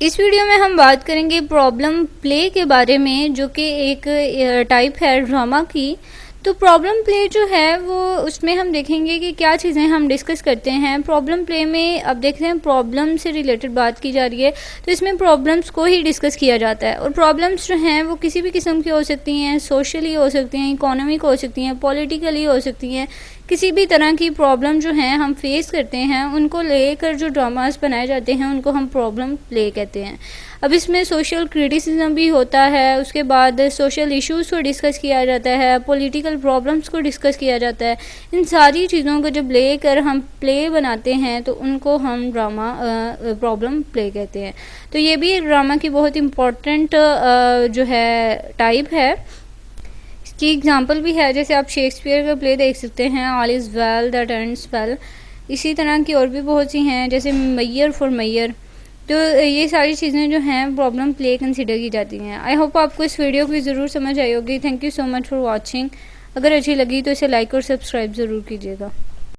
इस वीडियो में हम बात करेंगे प्रॉब्लम प्ले के बारे में, जो कि एक टाइप है ड्रामा की। तो प्रॉब्लम प्ले जो है वो उसमें हम देखेंगे कि क्या चीज़ें हम डिस्कस करते हैं। प्रॉब्लम प्ले में अब देखते हैं प्रॉब्लम से रिलेटेड बात की जा रही है, तो इसमें प्रॉब्लम्स को ही डिस्कस किया जाता है। और प्रॉब्लम्स जो हैं वो किसी भी किस्म की हो सकती हैं, सोशली हो सकती हैं, इकोनॉमिक हो सकती हैं, पॉलिटिकली हो सकती हैं। किसी भी तरह की प्रॉब्लम जो हैं हम फेस करते हैं, उनको लेकर जो ड्रामास बनाए जाते हैं उनको हम प्रॉब्लम प्ले कहते हैं। अब इसमें सोशल क्रिटिसिज्म भी होता है, उसके बाद सोशल इश्यूज़ को डिस्कस किया जाता है, पॉलिटिकल प्रॉब्लम्स को डिस्कस किया जाता है। इन सारी चीज़ों को जब लेकर हम प्ले बनाते हैं तो उनको हम ड्रामा प्रॉब्लम प्ले कहते हैं। तो ये भी एक ड्रामा की बहुत इम्पॉर्टेंट जो है टाइप है। इसकी एग्जांपल भी है, जैसे आप शेक्सपियर का प्ले देख सकते हैं, all is well that ends well. इसी तरह की और भी बहुत सी हैं, जैसे मैयर फॉर मैयर। तो ये सारी चीज़ें जो हैं प्रॉब्लम प्ले कंसिडर की जाती हैं। आई होप आपको इस वीडियो की ज़रूर समझ आई होगी। Thank you so much for watching. अगर अच्छी लगी तो इसे लाइक और सब्सक्राइब ज़रूर कीजिएगा।